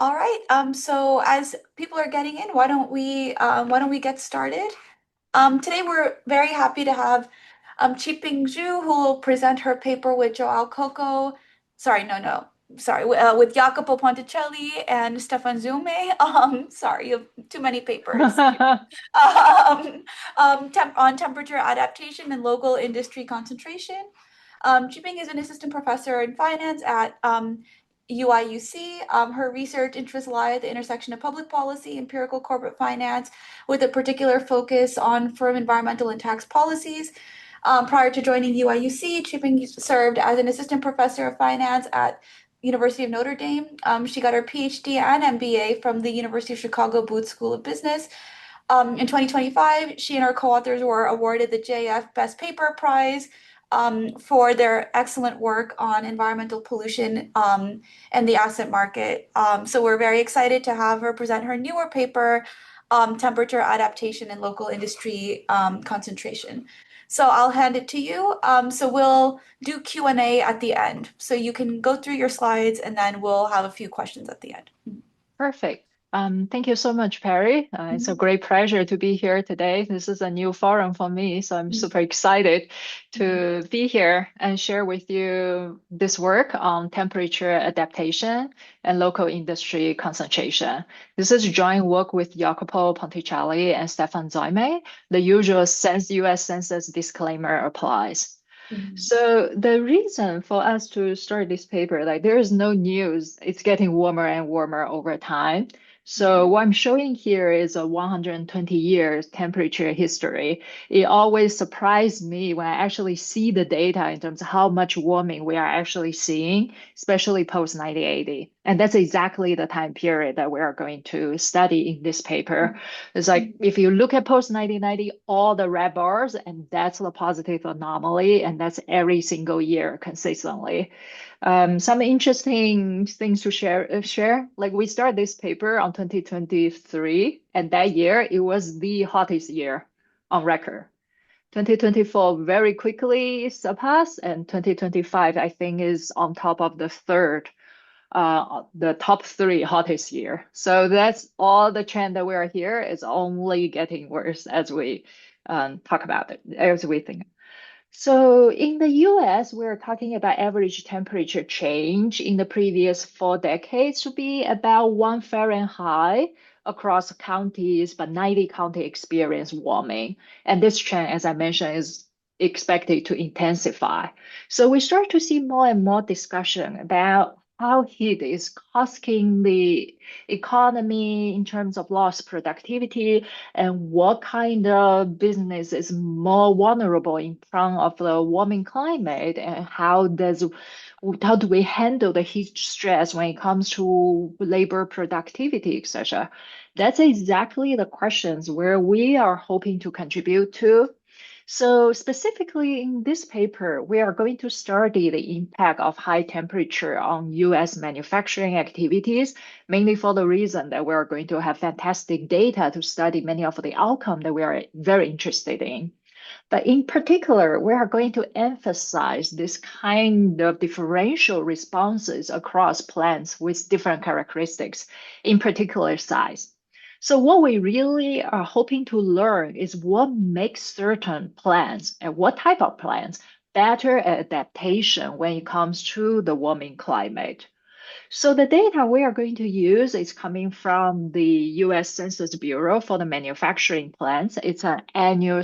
All right. So as people are getting in, why don't we get started? Today we're very happy to have Qiping Zhu, who will present her paper with Joao Coco. Sorry, no. Sorry, with Jacopo Ponticelli and Stefan Zume. Sorry, you have too many papers. On temperature adaptation and local industry concentration. Qiping is an assistant professor in finance at UIUC. Her research interests lie at the intersection of public policy, empirical corporate finance, with a particular focus on firm environmental and tax policies. Prior to joining UIUC, Qiping served as an assistant professor of finance at University of Notre Dame. She got her PhD and MBA from the University of Chicago Booth School of Business. In 2025, she and her co-authors were awarded the JF Best Paper Prize for their excellent work on environmental pollution and the asset market. So we're very excited to have her present her newer paper, Temperature Adaptation and Local Industry Concentration. So I'll hand it to you. So we'll do Q&A at the end. So you can go through your slides and then we'll have a few questions at the end. Perfect. Thank you so much, Perry. It's a Mhm. great pleasure to be here today. This is a new forum for me, so I'm Mhm. super excited Mhm. to be here and share with you this work on temperature adaptation and local industry concentration. This is joint work with Jacopo Ponticelli and Stefan Zaime. The usual US Census disclaimer applies. Mhm. So the reason for us to start this paper, like there is no news, it's getting warmer and warmer over time. So Mhm. what I'm showing here is a 120 years temperature history. It always surprised me when I actually see the data in terms of how much warming we are actually seeing, especially post 1980. And that's exactly the time period that we are going to study in this paper. It's like Mhm. if you look at post 1990, all the red bars, and that's the positive anomaly, and that's every single year consistently. Some interesting things to share. Like we started this paper on 2023, and that year it was the hottest year on record. 2024 very quickly surpassed, and 2025 I think is on top of the top three hottest year. So that's all the trend that we are here is only getting worse as we talk about it, as we think. So in the US, we're talking about average temperature change in the previous 4 decades to be about 1 Fahrenheit across counties, but 90 county experience warming. And this trend, as I mentioned, is expected to intensify. So we start to see more and more discussion about how heat is costing the economy in terms of lost productivity and what kind of business is more vulnerable in front of the warming climate and how do we handle the heat stress when it comes to labor productivity, etc. That's exactly the questions where we are hoping to contribute to. So specifically in this paper, we are going to study the impact of high temperature on US manufacturing activities, mainly for the reason that we are going to have fantastic data to study many of the outcomes that we are very interested in. But in particular, we are going to emphasize this kind of differential responses across plants with different characteristics, in particular size. So what we really are hoping to learn is what makes certain plants and what type of plants better at adaptation when it comes to the warming climate. So the data we are going to use is coming from the US Census Bureau for the manufacturing plants. It's an annual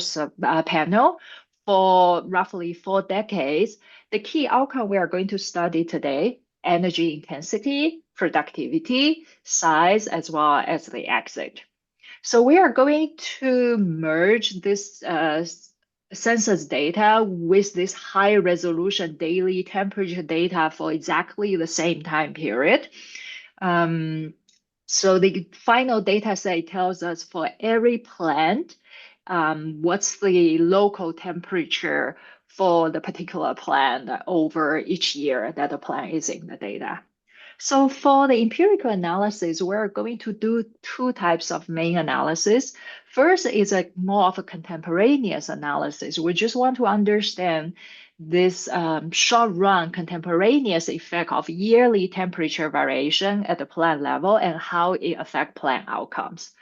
panel for roughly 4 decades. The key outcome we are going to study today, energy intensity, productivity, size, as well as the exit. So we are going to merge this census data with this high resolution daily temperature data for exactly the same time period. Um, so the final data set tells us for every plant, what's the local temperature for the particular plant over each year that the plant is in the data. So for the empirical analysis, we're going to do two types of main analysis. First is a more of a contemporaneous analysis. We just want to understand this short-run contemporaneous effect of yearly temperature variation at the plant level and how it affects plant outcomes.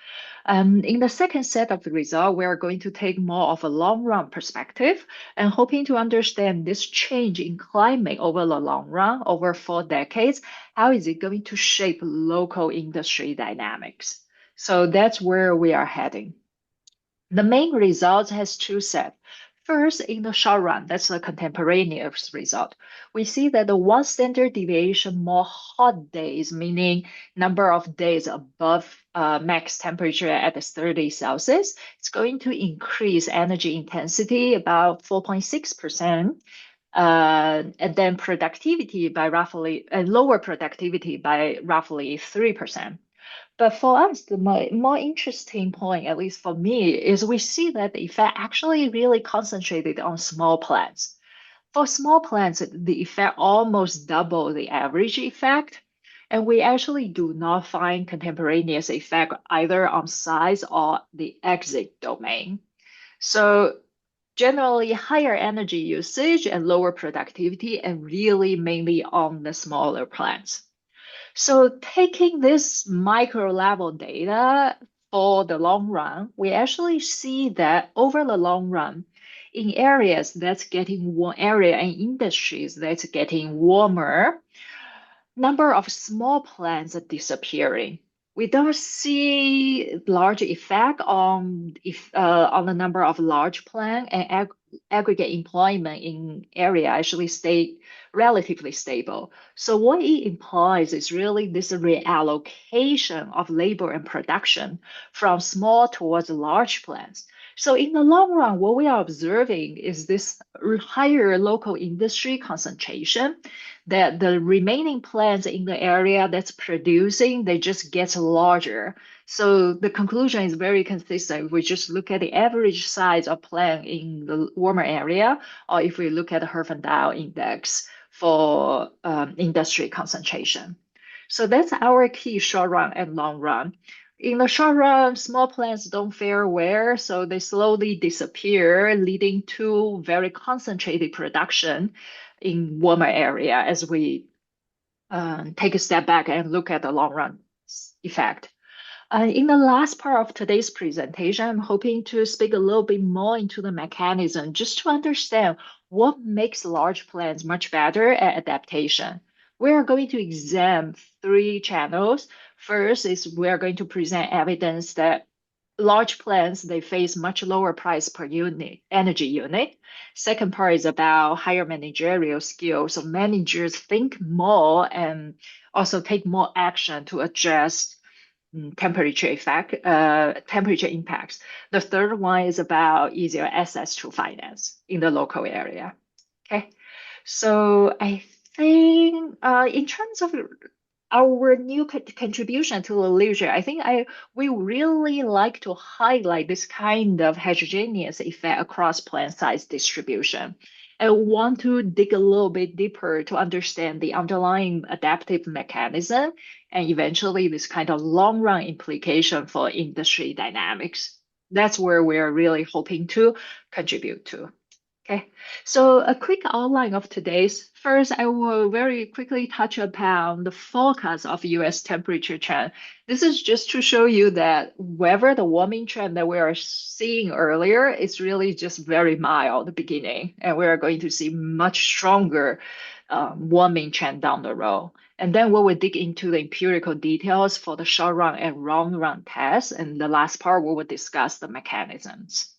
In the second set of the result, we are going to take more of a long-run perspective and hoping to understand this change in climate over the long run, over 4 decades, how is it going to shape local industry dynamics? So that's where we are heading. The main results has two sets. First, in the short run, that's the contemporaneous result. We see that the one standard deviation more hot days, meaning number of days above max temperature at 30 Celsius, it's going to increase energy intensity about 4.6%. And then productivity by roughly, lower productivity by roughly 3%. But for us, the more interesting point, at least for me, is we see that the effect actually really concentrated on small plants. For small plants, the effect almost double the average effect. And we actually do not find contemporaneous effect either on size or the exit domain. So generally higher energy usage and lower productivity and really mainly on the smaller plants. So taking this micro level data for the long run, we actually see that over the long run, in areas that's getting warm, area and industries that's getting warmer, number of small plants are disappearing. We don't see large effect on on the number of large plant and aggregate employment in area actually stay relatively stable. So what it implies is really this reallocation of labor and production from small towards large plants. So in the long run, what we are observing is this higher local industry concentration that the remaining plants in the area that's producing, they just get larger. So the conclusion is very consistent. If we just look at the average size of plant in the warmer area, or if we look at the Herfindahl index for industry concentration. So that's our key short run and long run. In the short run, small plants don't fare well, so they slowly disappear, leading to very concentrated production in warmer area as we take a step back and look at the long run effect. In the last part of today's presentation, I'm hoping to speak a little bit more into the mechanism just to understand what makes large plants much better at adaptation. We are going to examine 3 channels. First is we are going to present evidence that large plants, they face much lower price per unit, energy unit. Second part is about higher managerial skills. So managers think more and also take more action to adjust temperature impacts. The third one is about easier access to finance in the local area. Okay, so I think in terms of our new contribution to the literature, I think we really like to highlight this kind of heterogeneous effect across plant size distribution. I want to dig a little bit deeper to understand the underlying adaptive mechanism and eventually this kind of long run implication for industry dynamics. That's where we're really hoping to contribute to. Okay, so a quick outline of today's. First, I will very quickly touch upon the forecast of US temperature trend. This is just to show you that whether the warming trend that we are seeing earlier is really just very mild beginning, and we are going to see much stronger warming trend down the road. And then we will dig into the empirical details for the short run and long run tests. And the last part, we will discuss the mechanisms.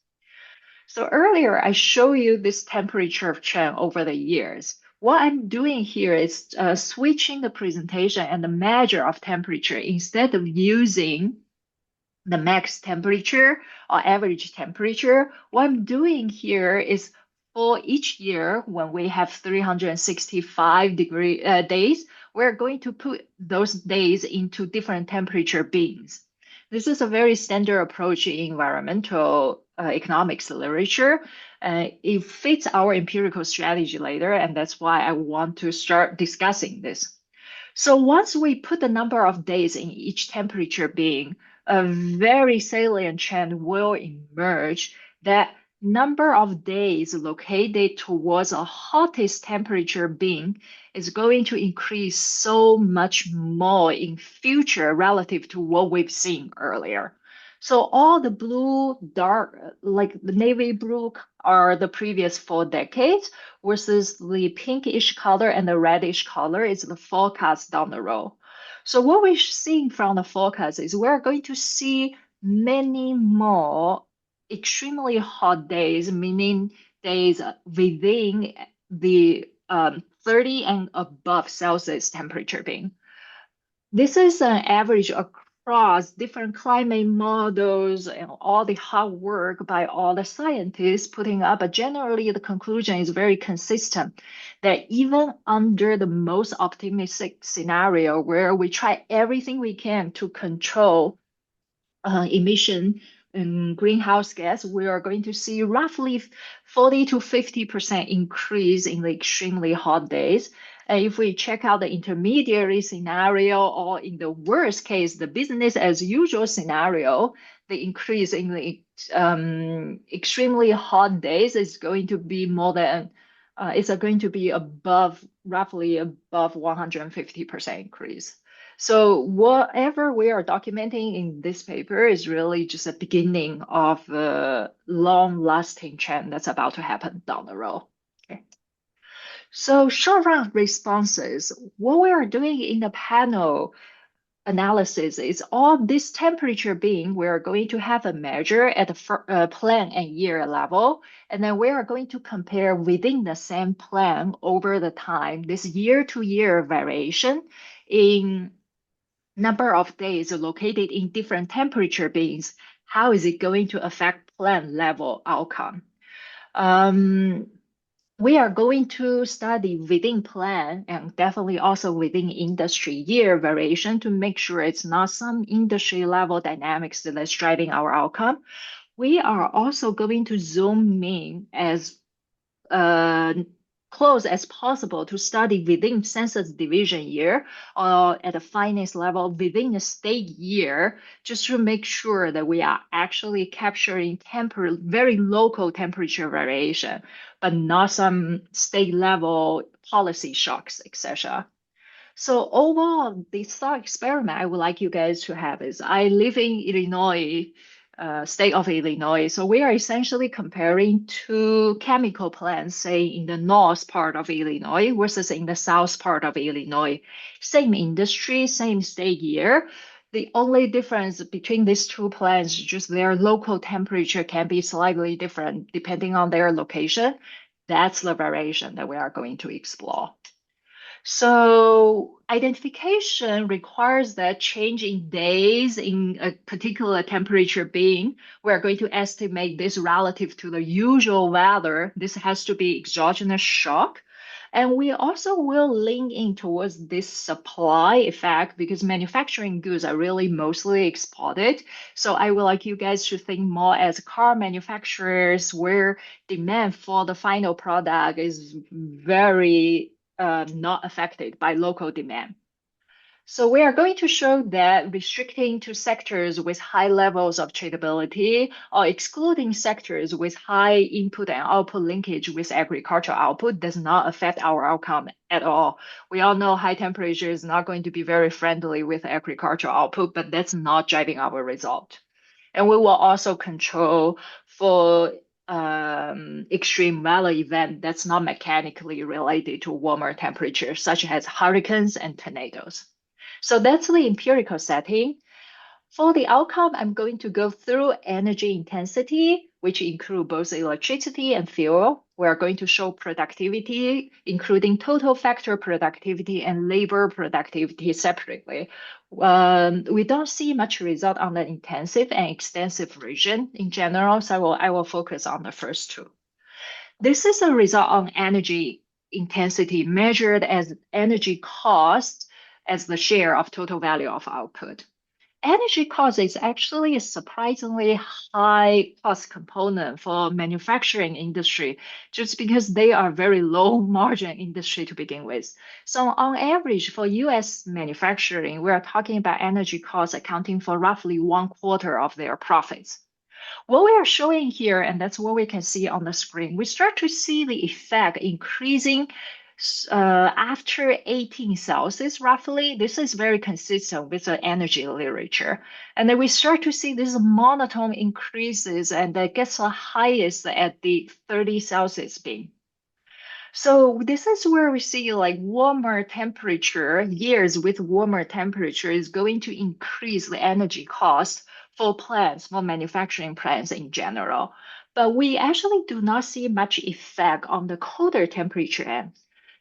So earlier, I showed you this temperature trend over the years. What I'm doing here is switching the presentation and the measure of temperature. Instead of using the max temperature or average temperature, what I'm doing here is for each year when we have 365 days, we're going to put those days into different temperature bins. This is a very standard approach in environmental economics literature. It fits our empirical strategy later, and that's why I want to start discussing this. So once we put the number of days in each temperature bin, a very salient trend will emerge that number of days located towards a hottest temperature being is going to increase so much more in future relative to what we've seen earlier. So all the blue, dark, like the navy blue are the previous 4 decades versus the pinkish color and the reddish color is the forecast down the road. So what we're seeing from the forecast is we're going to see many more extremely hot days, meaning days within the 30 and above Celsius temperature being. This is an average across different climate models and all the hard work by all the scientists putting up, but generally the conclusion is very consistent that even under the most optimistic scenario where we try everything we can to control emission and greenhouse gas, we are going to see roughly 40 to 50% increase in the extremely hot days. And if we check out the intermediary scenario, or in the worst case, the business as usual scenario, the increase in the extremely hot days is going to be more than, it's going to be roughly above 150% increase. So whatever we are documenting in this paper is really just a beginning of a long-lasting trend that's about to happen down the road. Okay. So short-run responses, what we are doing in the panel analysis is all this temperature being, we're going to have a measure at the plan and year level, and then we are going to compare within the same plan over the time, this year-to-year variation in number of days located in different temperature beings, how is it going to affect plant level outcome? We are going to study within plant and definitely also within industry year variation to make sure it's not some industry level dynamics that's driving our outcome. We are also going to zoom in as close as possible to study within census division year or at the finance level within the state year, just to make sure that we are actually capturing very local temperature variation, but not some state level policy shocks, etc. So overall, the thought experiment I would like you guys to have is I live in Illinois, state of Illinois. So we are essentially comparing two chemical plants, say in the north part of Illinois versus in the south part of Illinois. Same industry, same state year. The only difference between these two plants is just their local temperature can be slightly different depending on their location. That's the variation that we are going to explore. So identification requires that change in days in a particular temperature being. We're going to estimate this relative to the usual weather. This has to be exogenous shock. And we also will lean in towards this supply effect because manufacturing goods are really mostly exported. So I would like you guys to think more as car manufacturers where demand for the final product is very not affected by local demand. So we are going to show that restricting to sectors with high levels of tradability or excluding sectors with high input and output linkage with agricultural output does not affect our outcome at all. We all know high temperature is not going to be very friendly with agricultural output, but that's not driving our result. And we will also control for extreme weather event that's not mechanically related to warmer temperatures, such as hurricanes and tornadoes. So that's the empirical setting. For the outcome, I'm going to go through energy intensity, which include both electricity and fuel. We are going to show productivity, including total factor productivity and labor productivity separately. We don't see much result on the intensive and extensive region in general, so I will focus on the first two. This is a result on energy intensity measured as energy cost as the share of total value of output. Energy cost is actually a surprisingly high cost component for manufacturing industry, just because they are very low margin industry to begin with. So on average, for US manufacturing, we are talking about energy costs accounting for roughly 1/4 of their profits. What we are showing here, and that's what we can see on the screen, we start to see the effect increasing after 18 Celsius, roughly. This is very consistent with the energy literature. And then we start to see this monotone increases and that gets the highest at the 30 Celsius beam. So this is where we see like warmer temperature, years with warmer temperature is going to increase the energy cost for plants, for manufacturing plants in general. But we actually do not see much effect on the colder temperature end.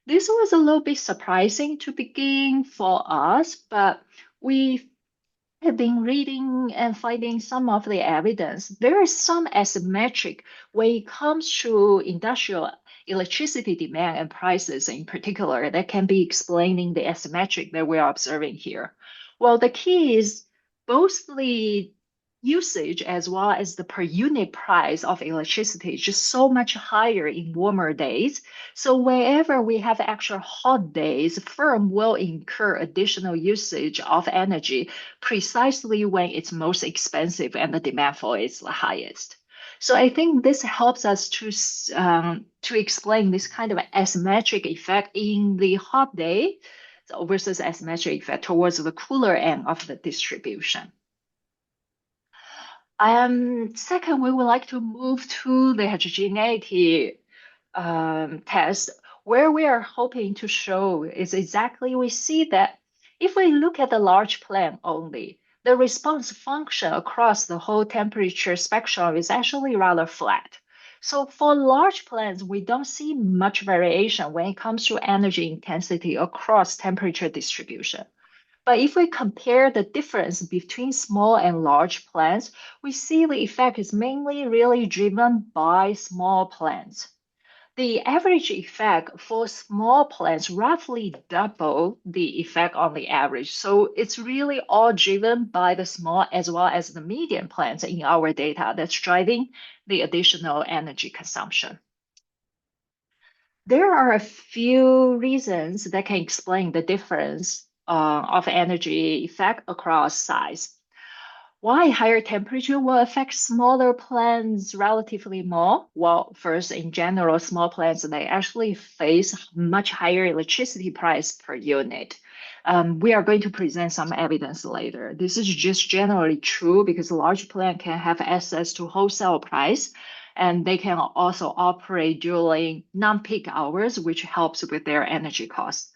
This was a little bit surprising to begin for us, but we have been reading and finding some of the evidence. There is some asymmetric when it comes to industrial electricity demand and prices in particular that can be explaining the asymmetric that we are observing here. Well, the key is both the usage as well as the per unit price of electricity is just so much higher in warmer days. So wherever we have extra hot days, firm will incur additional usage of energy precisely when it's most expensive and the demand for it is the highest. So I think this helps us to explain this kind of asymmetric effect in the hot day versus asymmetric effect towards the cooler end of the distribution. Second, we would like to move to the heterogeneity test, where we are hoping to show is exactly we see that if we look at the large plant only, the response function across the whole temperature spectrum is actually rather flat. So for large plants, we don't see much variation when it comes to energy intensity across temperature distribution. But if we compare the difference between small and large plants, we see the effect is mainly really driven by small plants. The average effect for small plants roughly double the effect on the average. So it's really all driven by the small as well as the medium plants in our data that's driving the additional energy consumption. There are a few reasons that can explain the difference of energy effect across size. Why higher temperature will affect smaller plants relatively more? Well, first, in general, small plants, they actually face much higher electricity price per unit. We are going to present some evidence later. This is just generally true because large plant can have access to wholesale price, and they can also operate during non-peak hours, which helps with their energy costs.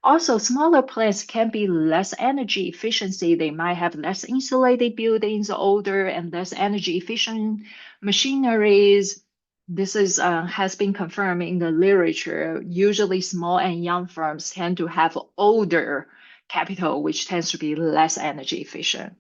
Also, smaller plants can be less energy efficiency. They might have less insulated buildings, older and less energy efficient machineries. This is has been confirmed in the literature. Usually, small and young firms tend to have older capital, which tends to be less energy efficient.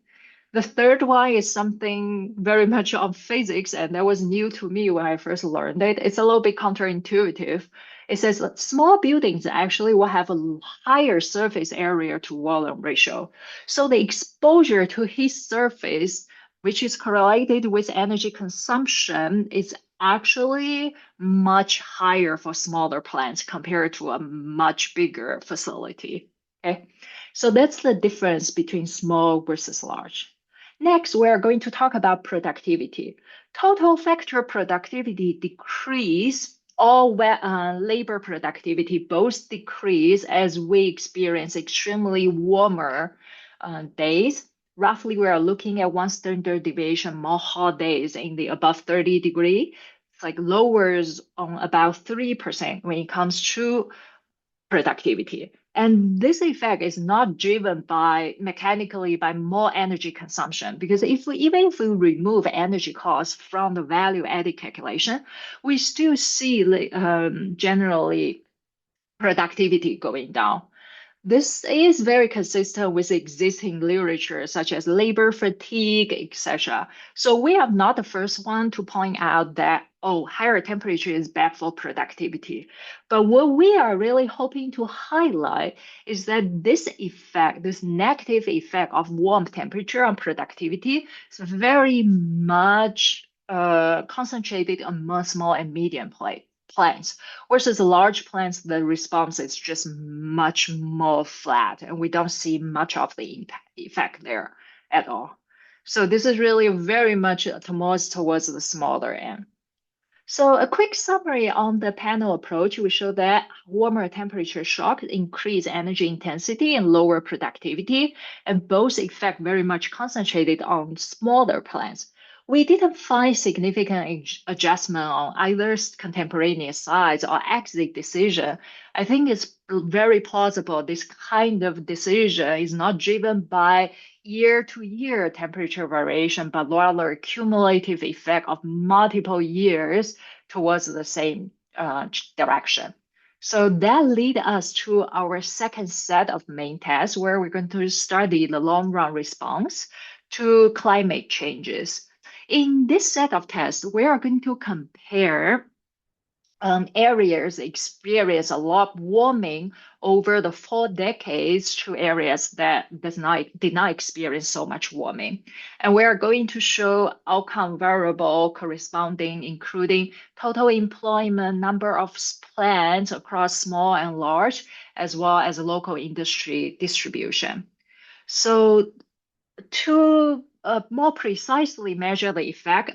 The third one is something very much on physics, and that was new to me when I first learned it. It's a little bit counterintuitive. It says that small buildings actually will have a higher surface area to volume ratio. So the exposure to heat surface, which is correlated with energy consumption, is actually much higher for smaller plants compared to a much bigger facility. Okay, so that's the difference between small versus large. Next, we are going to talk about productivity. Total factor productivity decrease, all labor productivity both decrease as we experience extremely warmer days. Roughly, we are looking at one standard deviation more hot days in the above 30 degree. It's like lowers on about 3% when it comes to productivity. And this effect is not driven by mechanically by more energy consumption, because even if we remove energy costs from the value added calculation, we still see generally productivity going down. This is very consistent with existing literature such as labor fatigue, etc. So we are not the first one to point out that, oh, higher temperature is bad for productivity. But what we are really hoping to highlight is that this effect, this negative effect of warm temperature on productivity is very much concentrated on small and medium plants. Versus large plants, the response is just much more flat, and we don't see much of the impact effect there at all. So this is really very much towards the smaller end. So a quick summary on the panel approach, we show that warmer temperature shock increase energy intensity and lower productivity, and both effect very much concentrated on smaller plants. We didn't find significant adjustment on either contemporaneous size or exit decision. I think it's very plausible this kind of decision is not driven by year-to-year temperature variation, but rather cumulative effect of multiple years towards the same direction. So that lead us to our second set of main tests where we're going to study the long run response to climate changes. In this set of tests, we are going to compare areas experience a lot warming over the 4 decades to areas that did not experience so much warming. And we are going to show outcome variable corresponding, including total employment, number of plants across small and large, as well as local industry distribution. So to more precisely measure the effect,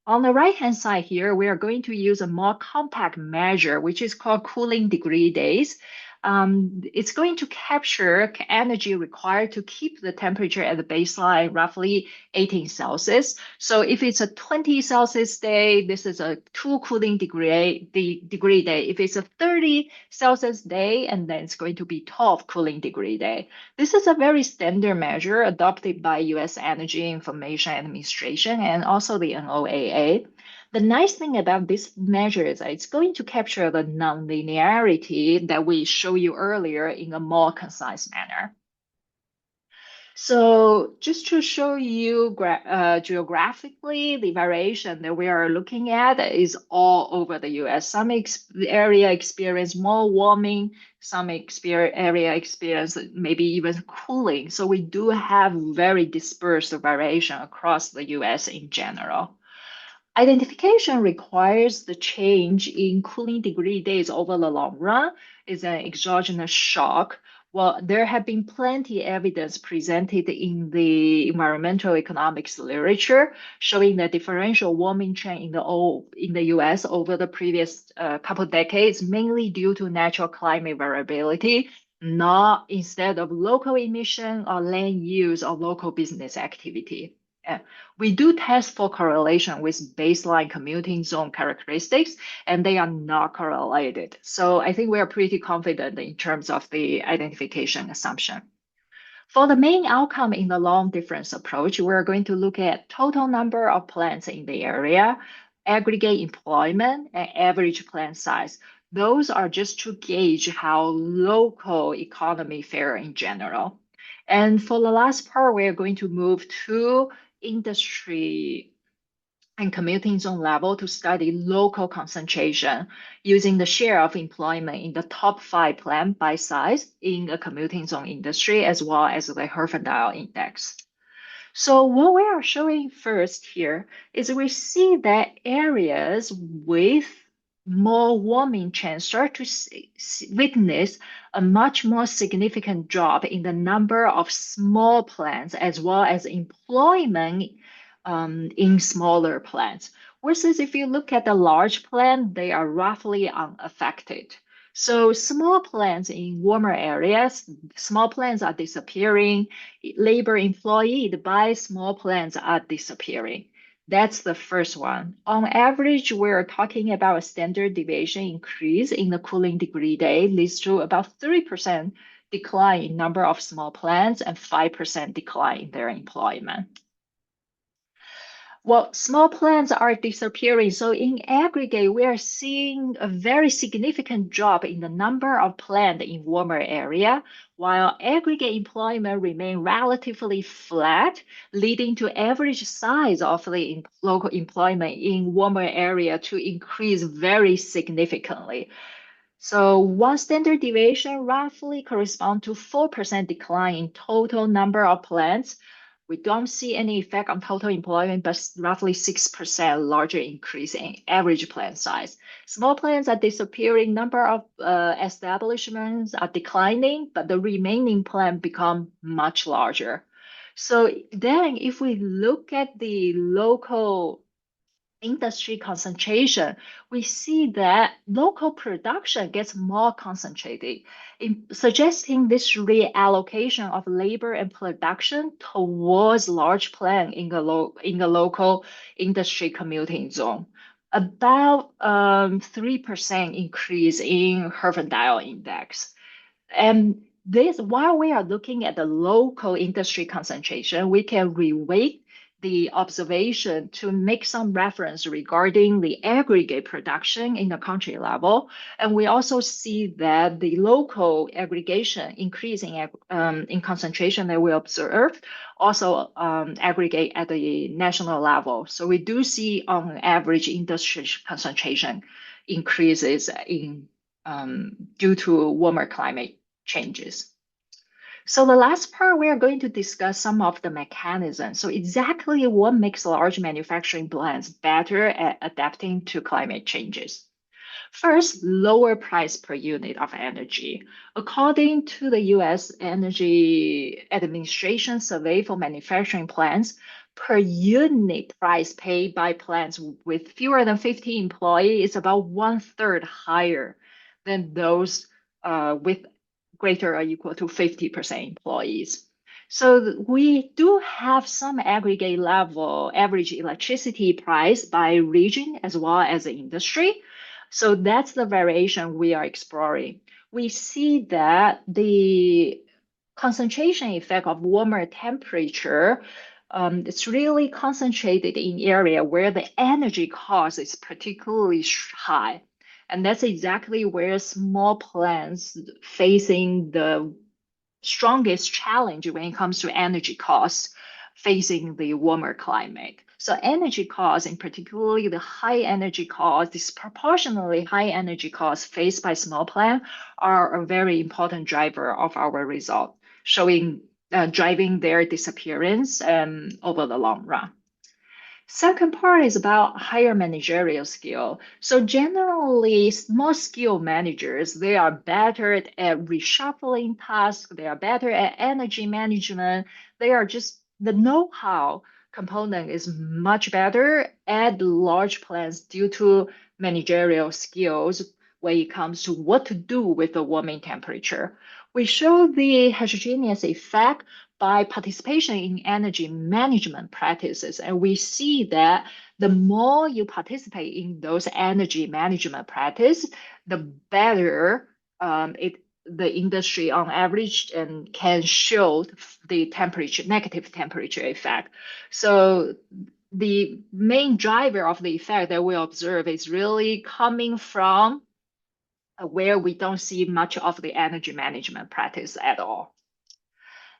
on the right-hand side here, we are going to use a more compact measure, which is called cooling degree days. It's going to capture energy required to keep the temperature at the baseline roughly 18 Celsius. So if it's a 20 Celsius day, this is a 2 cooling degree day. If it's a 30 Celsius day, and then it's going to be 12 cooling degree day. This is a very standard measure adopted by US Energy Information Administration and also the NOAA. The nice thing about this measure is that it's going to capture the nonlinearity that we showed you earlier in a more concise manner. So just to show you geographically, the variation that we are looking at is all over the US. Some area experience more warming, some area experience maybe even cooling. So we do have very dispersed variation across the US in general. Identification requires the change in cooling degree days over the long run is an exogenous shock. Well, there have been plenty evidence presented in the environmental economics literature showing the differential warming trend in the US over the previous couple decades, mainly due to natural climate variability, not instead of local emission or land use or local business activity. We do test for correlation with baseline commuting zone characteristics, and they are not correlated. So I think we are pretty confident in terms of the identification assumption. For the main outcome in the long difference approach, we're going to look at total number of plants in the area, aggregate employment, and average plant size. Those are just to gauge how local economy fare in general. And for the last part, we're going to move to industry and commuting zone level to study local concentration using the share of employment in the top 5 plant by size in the commuting zone industry, as well as the Herfindahl index. So what we are showing first here is we see that areas with more warming chance start to witness a much more significant drop in the number of small plants as well as employment in smaller plants. Versus if you look at the large plant, they are roughly unaffected. So small plants in warmer areas, small plants are disappearing. Labor employed by small plants are disappearing. That's the first one. On average, we're talking about a standard deviation increase in the cooling degree day leads to about 3% decline in number of small plants and 5% decline in their employment. Well, small plants are disappearing. So in aggregate, we are seeing a very significant drop in the number of plants in warmer area, while aggregate employment remain relatively flat, leading to average size of the local employment in warmer area to increase very significantly. So one standard deviation roughly corresponds to 4% decline in total number of plants. We don't see any effect on total employment, but roughly 6% larger increase in average plant size. Small plants are disappearing, number of establishments are declining, but the remaining plant become much larger. So then if we look at the local industry concentration, we see that local production gets more concentrated, suggesting this reallocation of labor and production towards large plant in in the local industry commuting zone. About 3% increase in Herfindahl index. And this, while we are looking at the local industry concentration, we can reweight the observation to make some reference regarding the aggregate production in the country level. And we also see that the local aggregation increasing in concentration that we observed also aggregate at the national level. So we do see on average industry concentration increases in due to warmer climate changes. So the last part, we are going to discuss some of the mechanisms. So exactly what makes large manufacturing plants better at adapting to climate changes. First, lower price per unit of energy. According to the US Energy Administration survey for manufacturing plants, per unit price paid by plants with fewer than 50 employees is about one third higher than those with greater or equal to 50% employees. So we do have some aggregate level average electricity price by region as well as the industry. So that's the variation we are exploring. We see that the concentration effect of warmer temperature, it's really concentrated in area where the energy cost is particularly high. And that's exactly where small plants facing the strongest challenge when it comes to energy costs facing the warmer climate. So energy costs, in particularly the high energy costs, disproportionately high energy costs faced by small plants are a very important driver of our result, showing driving their disappearance over the long run. Second part is about higher managerial skill. So generally, more skilled managers, they are better at reshuffling tasks. They are better at energy management. They are just the know-how component is much better at large plants due to managerial skills when it comes to what to do with the warming temperature. We show the heterogeneous effect by participation in energy management practices. And we see that the more you participate in those energy management practice, the better the industry on average and can show the temperature, negative temperature effect. So the main driver of the effect that we observe is really coming from where we don't see much of the energy management practice at all.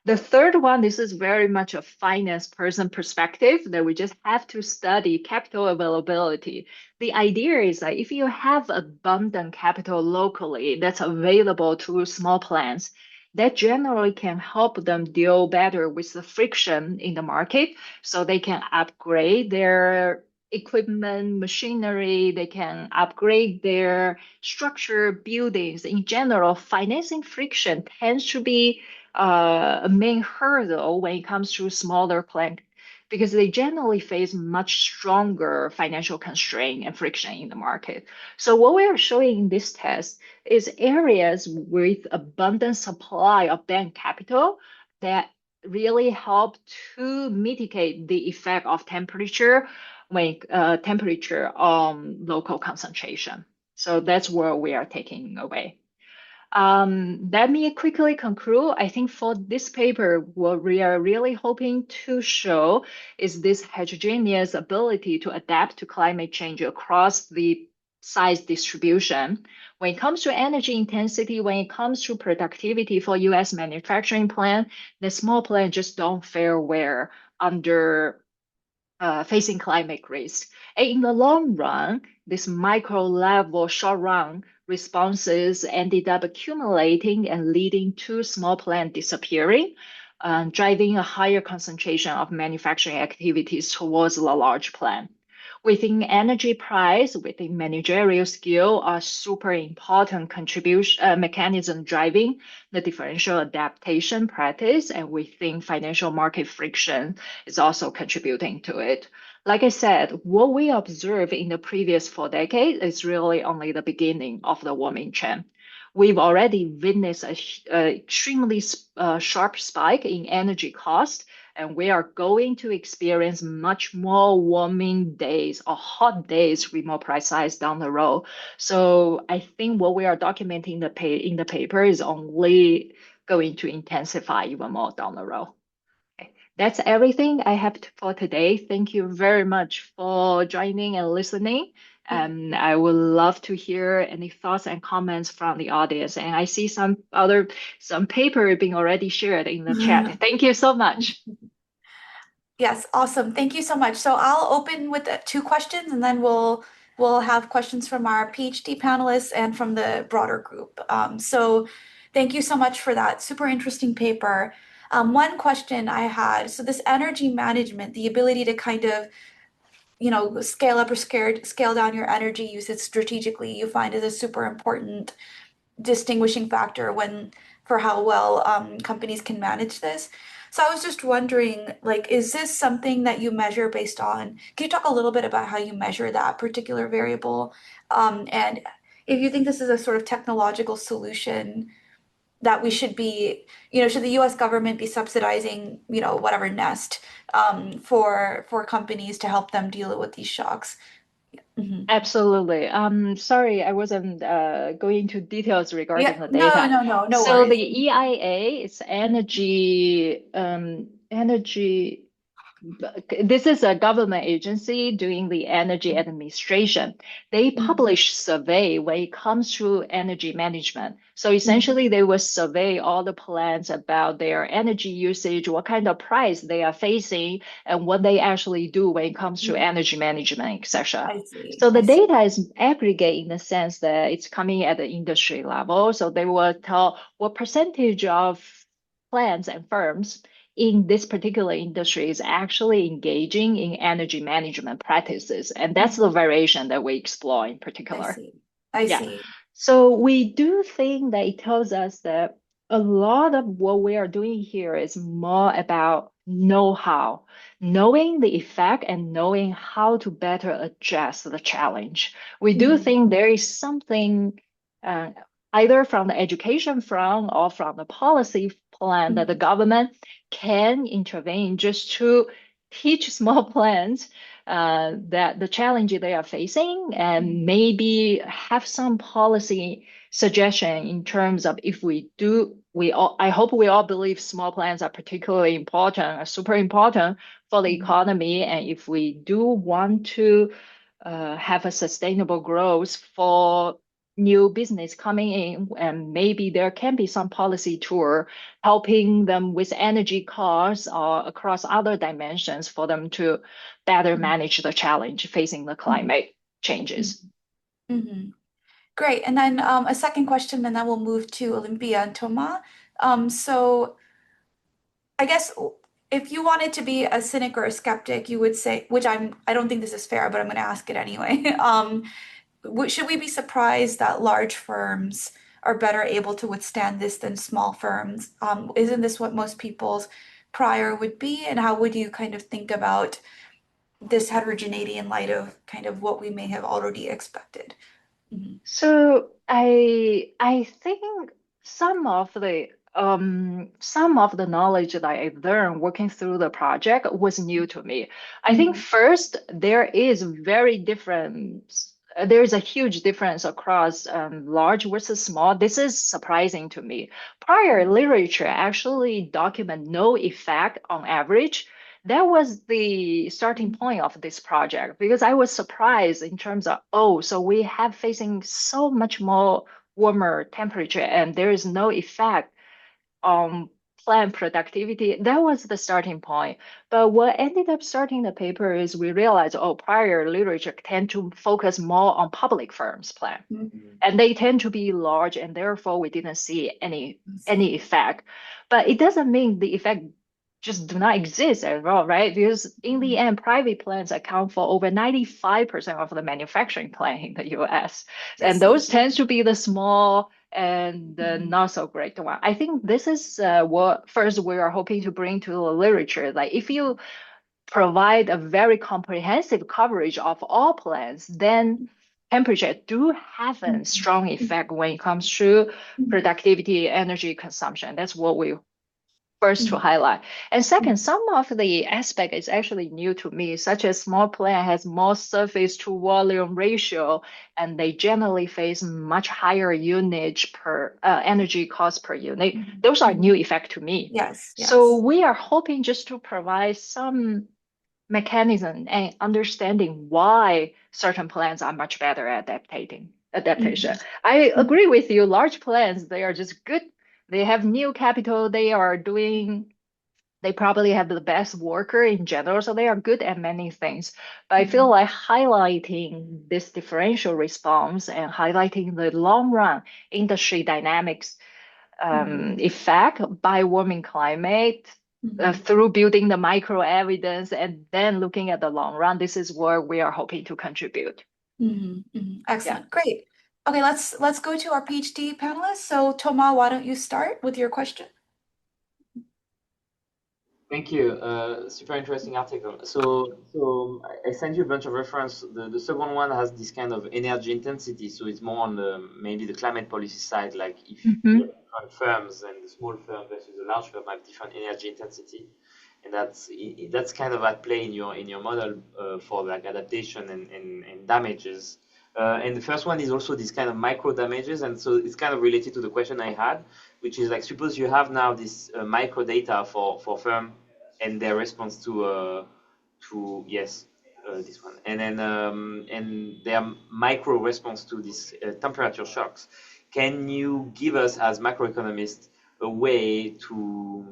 The third one, this is very much a finance person perspective that we just have to study capital availability. The idea is that if you have abundant capital locally that's available to small plants, that generally can help them deal better with the friction in the market so they can upgrade their equipment, machinery, they can upgrade their structure, buildings. In general, financing friction tends to be a main hurdle when it comes to smaller plants because they generally face much stronger financial constraint and friction in the market. So what we are showing in this test is areas with abundant supply of bank capital that really help to mitigate the effect of temperature when temperature on local concentration. So that's where we are taking away. Let me quickly conclude. I think for this paper, what we are really hoping to show is this heterogeneous ability to adapt to climate change across the size distribution. When it comes to energy intensity, when it comes to productivity for US manufacturing plant, the small plant just don't fare well under facing climate risk. And in the long run, this micro level short run responses ended up accumulating and leading to small plant disappearing, driving a higher concentration of manufacturing activities towards the large plant. We think energy price, we think managerial skill are super important contribution mechanism driving the differential adaptation practice, and we think financial market friction is also contributing to it. Like I said, what we observe in the previous 4 decades is really only the beginning of the warming trend. We've already witnessed a extremely sharp spike in energy cost, and we are going to experience much more warming days or hot days, to be more precise, down the road. So I think what we are documenting in the paper is only going to intensify even more down the road. Okay. That's everything I have for today. Thank you very much for joining and listening. And I would love to hear any thoughts and comments from the audience. And I see some paper being already shared in the chat. Thank you so much. Yes, awesome. Thank you so much. So I'll open with two questions and then we'll have questions from our PhD panelists and from the broader group. So thank you so much for that super interesting paper. One question I had, so this energy management, the ability to kind of, scale up or scale down your energy usage strategically, you find is a super important distinguishing factor when for how well companies can manage this. So I was just wondering, like, is this something that you measure based on? Can you talk a little bit about how you measure that particular variable? And if you think this is a sort of technological solution that we should be, should the US government be subsidizing, whatever Nest for companies to help them deal with these shocks? Mhm. Absolutely. Sorry, I wasn't going into details regarding Yeah, the no, data. no, no, no So the worries. EIA is energy. This is a government agency doing the energy administration. They Mhm. publish survey when it comes to energy management. So Mhm. essentially, they will survey all the plans about their energy usage, what kind of price they are facing, and what they actually do when it comes to Mhm. energy management, etc. I see. So the I see. data is aggregate in the sense that it's coming at the industry level. So they will tell what percentage of plants and firms in this particular industry is actually engaging in energy management practices. And that's the Mhm. variation that we explore in I particular. see. I Yeah. see. So we do think that it tells us that a lot of what we are doing here is more about know-how, knowing the effect and knowing how to better address the challenge. We do Mhm. think there is something uh, either from the education front or from the policy plan that the Mhm. government can intervene just to teach small plans that the challenge they are facing and Mhm. maybe have some policy suggestion in terms of if we do, I hope we all believe small plans are particularly important, are super important for the Mhm. economy. And if we do want to have a sustainable growth for new business coming in, and maybe there can be some policy tool helping them with energy costs or across other dimensions for them to better Mhm. manage the challenge facing the Mhm. climate changes. Mhm. Great. And then a second question, and then we'll move to Olympia and Toma. So I guess if you wanted to be a cynic or a skeptic, you would say, which I don't think this is fair, but I'm going to ask it anyway. Should we be surprised that large firms are better able to withstand this than small firms? Isn't this what most people's prior would be? And how would you kind of think about this heterogeneity in light of kind of what we may have already expected? Mhm. So I think some of the knowledge that I learned working through the project was new to me. I think Mhm. first there is a huge difference across large versus small. This is surprising to me. Prior literature actually document no effect on average. That was the starting Mhm. point of this project because I was surprised in terms of, oh, so we have facing so much more warmer temperature and there is no effect on plant productivity. That was the starting point. But what ended up starting the paper is we realized, oh, prior literature tend to focus more on public firms plan. Mhm. And they tend to be large, and therefore we didn't see I any see. effect. But it doesn't mean the effect just do not exist at all, right? Because in the end, private plants account for over 95% of the manufacturing plant in the US. I And see. those tends to be the small and the Mhm, not so great one. I think this is what first we are hoping to bring to the literature. Like if you provide a very comprehensive coverage of all plants, then temperature do have a mhm, strong mhm, effect when it comes to mhm, productivity, energy consumption. That's what we first to mhm, highlight. And second, mhm, some of the aspect is actually new to me, such as small plant has more surface to volume ratio, and they generally face much higher unit per energy cost per unit. mhm, Those are new mhm. effect to me. Yes, So yes. we are hoping just to provide some mechanism and understanding why certain plants are much better at adaptation. Mhm, I mhm, agree with you. Large plants, they are just good. They have new capital. They probably have the best worker in general, so they are good at many things. But I feel mhm, like highlighting this differential response and highlighting the long run industry dynamics mhm, effect by warming climate mhm, through building the micro evidence and then looking at the long run. This is where we are hoping to contribute. mhm, mhm. Yeah. Excellent. Great. Okay, let's go to our PhD panelists. So, Thomas, why don't you start with your question? Thank you. Super interesting article. So I sent you a bunch of reference. The second one has this kind of energy intensity, so it's more on the maybe the climate policy side, like if you have Hmm. different firms and the small firm versus the large firm have different energy intensity, and that's kind of at play in your model for like adaptation and damages. And the first one is also this kind of micro damages, and so it's kind of related to the question I had, which is like suppose you have now this micro data for firm and their response to yes this one and their micro response to these temperature shocks. Can you give us as macroeconomists a way to,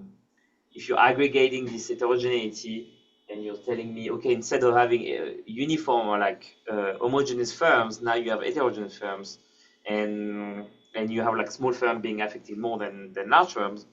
if you're aggregating this heterogeneity and you're telling me, okay, instead of having uniform or like homogeneous firms, now you have heterogeneous firms, and and you have like small firms being affected more than large firms,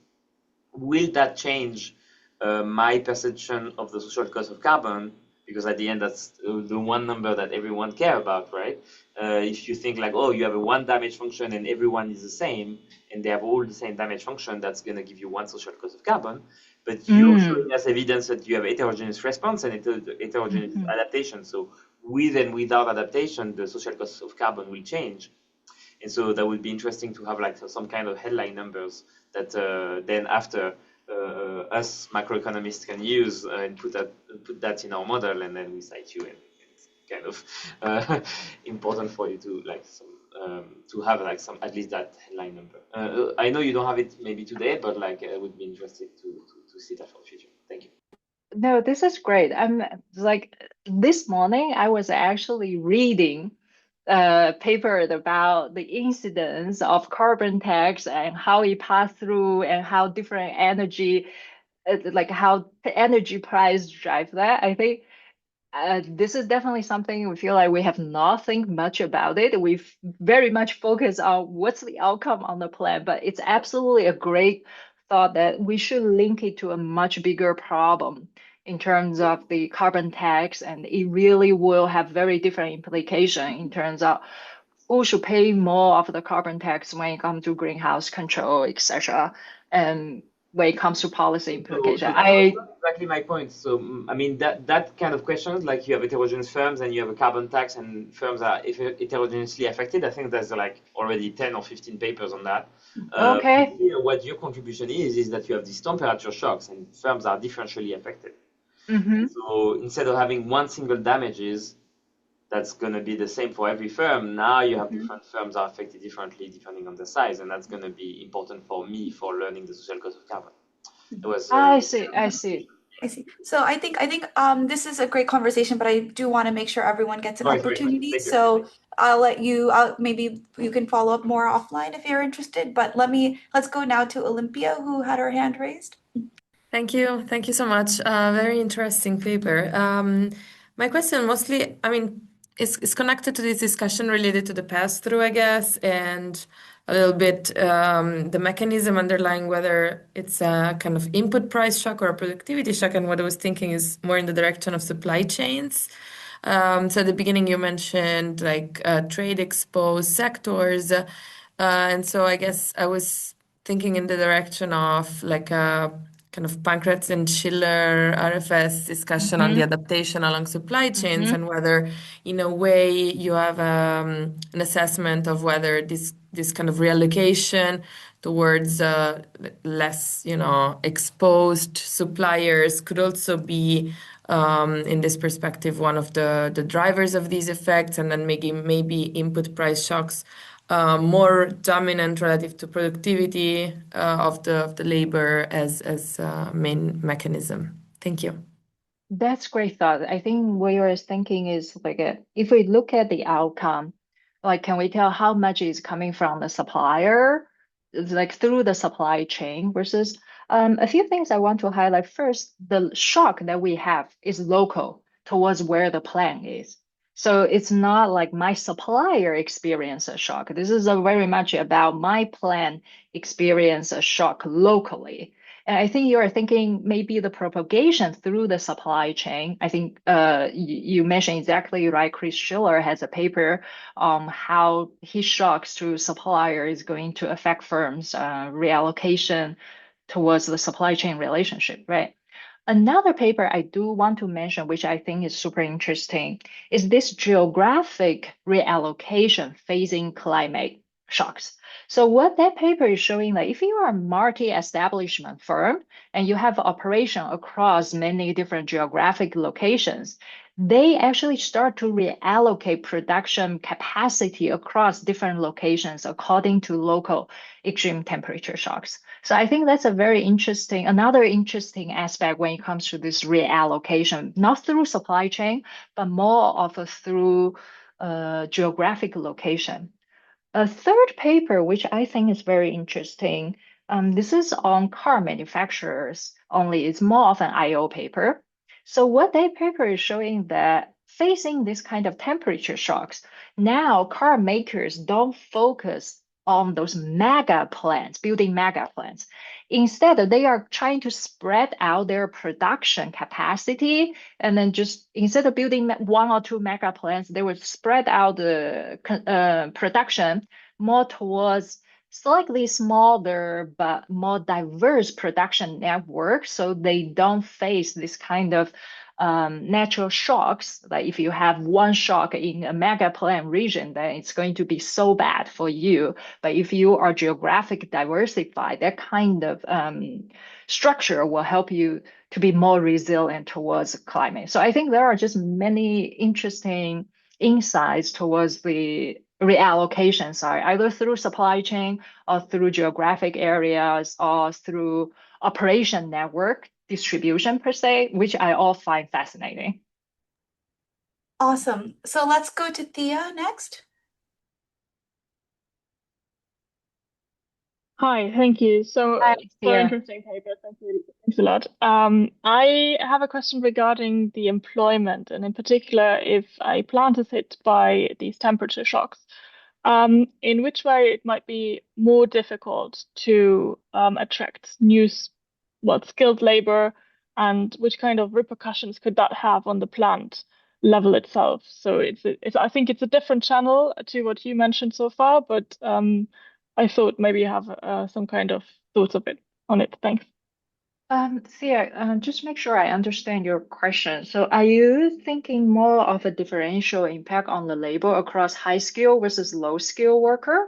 will that change my perception of the social cost of carbon? Because at the end, that's the one number that everyone care about, right? If you think like, oh, you have a one damage function and everyone is the same, and they have all the same damage function, that's going to give you one social cost of carbon. But you're Mm. showing us evidence that you have heterogeneous response and heterogeneous Hmm. adaptation. So with and without adaptation, the social cost of carbon will change. And so that would be interesting to have like some kind of headline numbers that then after us macroeconomists can use and put that in our model, and then we cite you, and it's kind of important for you to like some to have like some at least that headline number. I know you don't have it maybe today, but like I would be interested to see that for the future. Thank you. No, this is great. I'm like this morning I was actually reading a paper about the incidence of carbon tax and how it passed through and how different energy like how the energy price drive that. I think this is definitely something we feel like we have not think much about it. We've very much focused on what's the outcome on the plan, but it's absolutely a great thought that we should link it to a much bigger problem in terms of the carbon tax, and it really will have very different implication in terms of who should pay more of the carbon tax when it comes to greenhouse control, etc. And when it comes to policy implication. So that was I exactly my point. So I mean that kind of questions, like you have heterogeneous firms and you have a carbon tax, and firms are heterogeneously affected. I think there's like already 10 or 15 papers on that. But okay. here, what your contribution is that you have these temperature shocks and firms are differentially affected. And Mm-hmm. so instead of having one single damages that's going to be the same for every firm, now you have Mm-hmm. different firms are affected differently depending on the size, and that's going to be important for me for learning the social cost of carbon. It was I see. I see. I see. So I think this is a great conversation, but I do want to make sure everyone gets an no, it's great. opportunity. Thank you. So maybe you can follow up more offline if you're interested. But let's go now to Olympia, who had her hand raised. Thank you. Thank you so much. Very interesting paper. My question mostly, I mean, is connected to this discussion related to the pass-through, I guess, and a little bit the mechanism underlying whether it's a kind of input price shock or a productivity shock. And what I was thinking is more in the direction of supply chains. So at the beginning you mentioned like trade exposed sectors. And so I guess I was thinking in the direction of like a kind of Pankratz and Schiller RFS discussion on the adaptation along supply chains and whether in a way you have an assessment of whether this kind of reallocation towards less, exposed suppliers could also be in this perspective one of the drivers of these effects, and then maybe input price shocks more dominant relative to productivity of the labor as main mechanism. Thank you. That's great thought. I think what you're thinking is like if we look at the outcome, like can we tell how much is coming from the supplier, it's like through the supply chain versus a few things I want to highlight. First, the shock that we have is local towards where the plant is. So it's not like my supplier experience a shock. This is a very much about my plant experience a shock locally. And I think you are thinking maybe the propagation through the supply chain. I think you mentioned exactly right. Chris Schiller has a paper on how his shocks through supplier is going to affect firms' reallocation towards the supply chain relationship, right? Another paper I do want to mention, which I think is super interesting, is this geographic reallocation facing climate shocks. So what that paper is showing, like if you are a multi-establishment firm and you have operation across many different geographic locations, they actually start to reallocate production capacity across different locations according to local extreme temperature shocks. So I think that's another interesting aspect when it comes to this reallocation, not through supply chain, but more of through geographic location. A third paper, which I think is very interesting, this is on car manufacturers only. It's more of an IO paper. So what that paper is showing that facing this kind of temperature shocks, now car makers don't focus on those mega plants, building mega plants. Instead, they are trying to spread out their production capacity, and then just instead of building one or two mega plants, they would spread out the production more towards slightly smaller but more diverse production network, so they don't face this kind of natural shocks. Like if you have one shock in a mega plant region, then it's going to be so bad for you. But if you are geographic diversified, that kind of structure will help you to be more resilient towards climate. So I think there are just many interesting insights towards the reallocation side, either through supply chain or through geographic areas or through operation network distribution per se, which I all find fascinating. Awesome. So let's go to Thea next. Hi, thank you. Hi, So Thea. interesting paper. Thank you. Thanks a lot. I have a question regarding the employment, and in particular, if a plant is hit by these temperature shocks, in which way it might be more difficult to attract skilled labor, and which kind of repercussions could that have on the plant level itself? So I think it's a different channel to what you mentioned so far, but I thought maybe you have some kind of thoughts on it. Thanks. Thea, just make sure I understand your question. So are you thinking more of a differential impact on the labor across high skill versus low skill worker?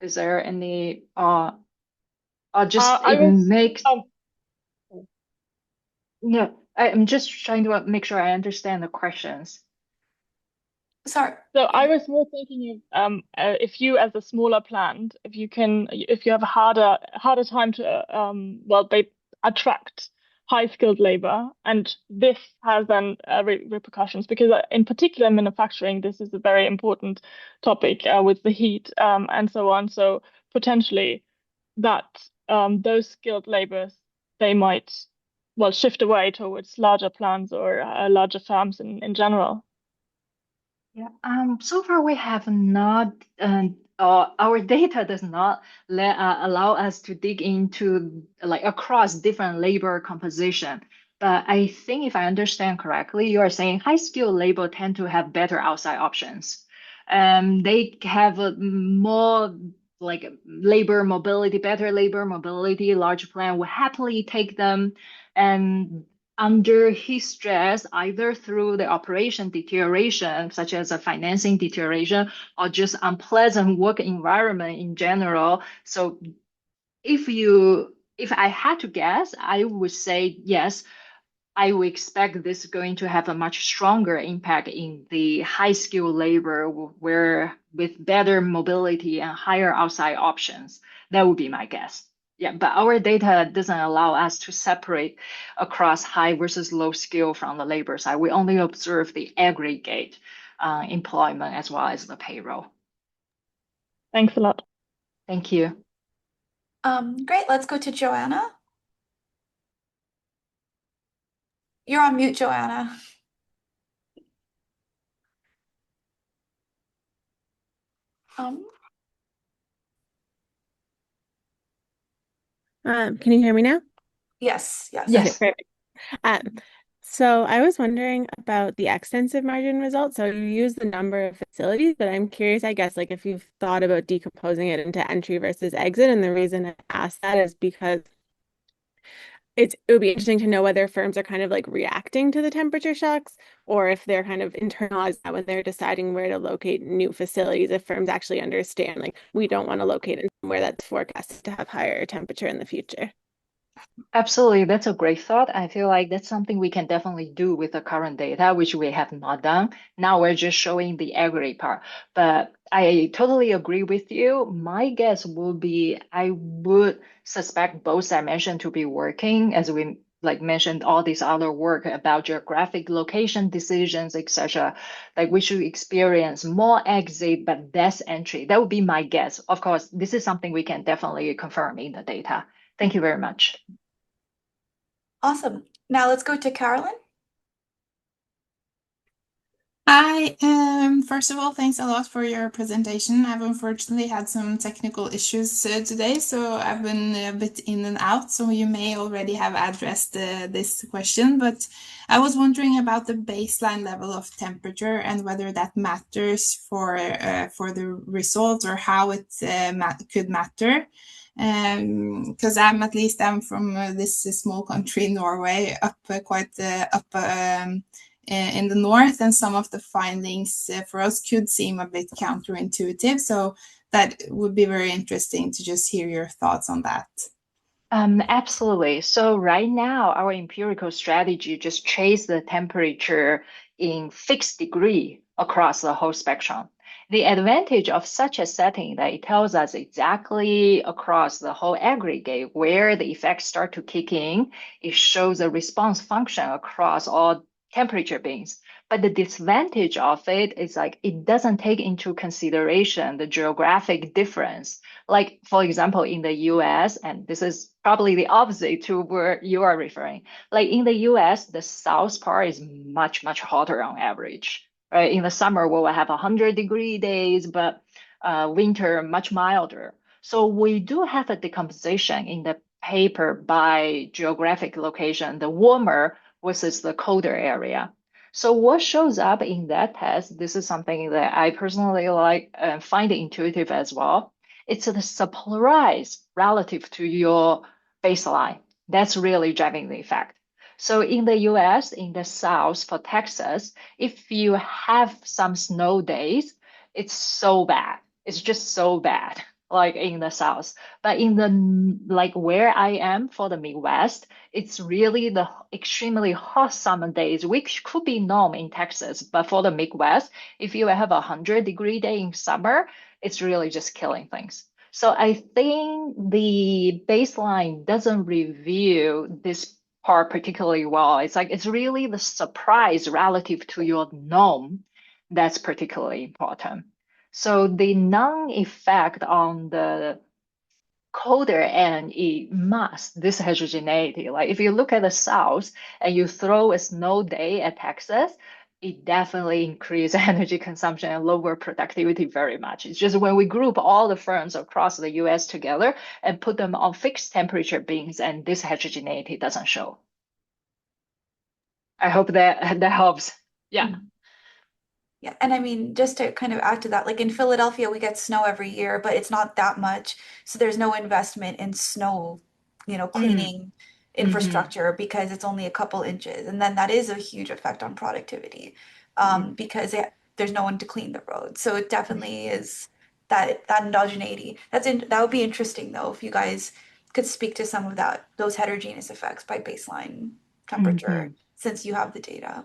Is there any, or just I it was makes, um, no, I'm just trying to make sure I understand the questions. Sorry. So I was more thinking of if you, as a smaller plant, if you have a harder time to they attract high skilled labor, and this has then repercussions because in particular in manufacturing, this is a very important topic with the heat and so on. So potentially that those skilled laborers, they might shift away towards larger plants or larger farms in general. Yeah, so far we have not our data does not allow us to dig into like across different labor composition. But I think if I understand correctly, you are saying high skill labor tend to have better outside options. They have a more like labor mobility, better labor mobility. Large plan will happily take them, and under his stress, either through the operation deterioration, such as a financing deterioration, or just unpleasant work environment in general. So if I had to guess, I would say yes, I would expect this is going to have a much stronger impact in the high skill labor where with better mobility and higher outside options. That would be my guess. Yeah, but our data doesn't allow us to separate across high versus low skill from the labor side. We only observe the aggregate employment as well as the payroll. Thanks a lot. Thank you. Great. Let's go to Joanna. You're on mute, Joanna. Um, Can you hear me now? yes, yes. Okay, Yes. perfect. Um, so I was wondering about the extensive margin results. So you use the number of facilities, but I'm curious, I guess, like if you've thought about decomposing it into entry versus exit. And the reason I ask that is because it would be interesting to know whether firms are kind of like reacting to the temperature shocks or if they're kind of internalized that when they're deciding where to locate new facilities, if firms actually understand, like, we don't want to locate in somewhere that's forecasted to have higher temperature in the future. Absolutely, that's a great thought. I feel like that's something we can definitely do with the current data, which we have not done. Now we're just showing the aggregate part. But I totally agree with you. My guess would be I would suspect both dimensions to be working, as we like mentioned all this other work about geographic location decisions, etc. Like we should experience more exit but less entry. That would be my guess. Of course, this is something we can definitely confirm in the data. Thank you very much. Awesome. Now let's go to Carolyn. Hi, first of all, thanks a lot for your presentation. I've unfortunately had some technical issues today, so I've been a bit in and out, so you may already have addressed this question, but I was wondering about the baseline level of temperature and whether that matters for the results or how it could matter. Because I'm from this small country, Norway, up quite up in the north, and some of the findings for us could seem a bit counterintuitive. So that would be very interesting to just hear your thoughts on that. Absolutely. So right now, our empirical strategy just chase the temperature in fixed degree across the whole spectrum. The advantage of such a setting that it tells us exactly across the whole aggregate where the effects start to kick in. It shows a response function across all temperature bands. But the disadvantage of it is like it doesn't take into consideration the geographic difference. Like, for example, in the US, and this is probably the opposite to where you are referring. Like in the US, the south part is much, much hotter on average. Right? In the summer, we will have 100-degree days, but winter much milder. So we do have a decomposition in the paper by geographic location, the warmer versus the colder area. So what shows up in that test, this is something that I personally like and find intuitive as well. It's the surprise relative to your baseline. That's really driving the effect. So in the US, in the South, for Texas, if you have some snow days, it's so bad. It's just so bad, like in the South. But in the like where I am for the Midwest, it's really the extremely hot summer days, which could be norm in Texas. But for the Midwest, if you have 100-degree day in summer, it's really just killing things. So I think the baseline doesn't review this part particularly well. It's like it's really the surprise relative to your norm that's particularly important. So the non-effect on the colder end, it masks this heterogeneity. Like if you look at the South and you throw a snow day at Texas, it definitely increases energy consumption and lower productivity very much. It's just when we group all the firms across the US together and put them on fixed temperature bins, and this heterogeneity doesn't show. I hope that helps. Yeah. Mm. Yeah, and I mean, just to kind of add to that, like in Philadelphia, we get snow every year, but it's not that much. So there's no investment in snow, Mm. cleaning Hmm. infrastructure because it's only a couple inches. And then that is a huge effect on productivity, because there's no one to clean the roads. So it definitely is that endogeneity. That would be interesting though, if you guys could speak to some of those heterogeneous effects by baseline temperature, Hmm. since you have the data.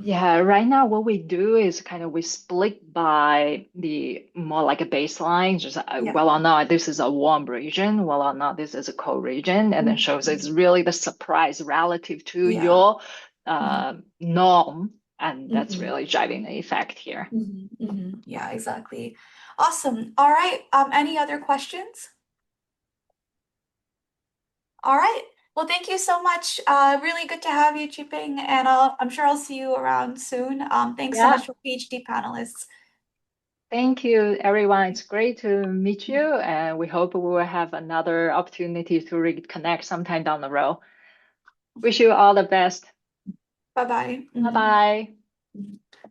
Yeah, right now what we do is kind of we split by the more like a baseline, just Yeah. well or not this is a warm region, well or not this is a cold region, and then shows it's Mhm. really the surprise relative to Yeah. your Mhm. norm, and that's Mhm. really driving the effect here. Mhm. Mhm. Yeah, exactly. Awesome. All right. Any other questions? All right. Well, thank you so much. Really good to have you, Qiping, and I'm sure I'll see you around soon. Thanks so Yeah, much for PhD panelists. thank you, everyone. It's great to meet you, and we hope we will have another opportunity to reconnect sometime down the road. Wish you all the best. Bye-bye. Bye bye.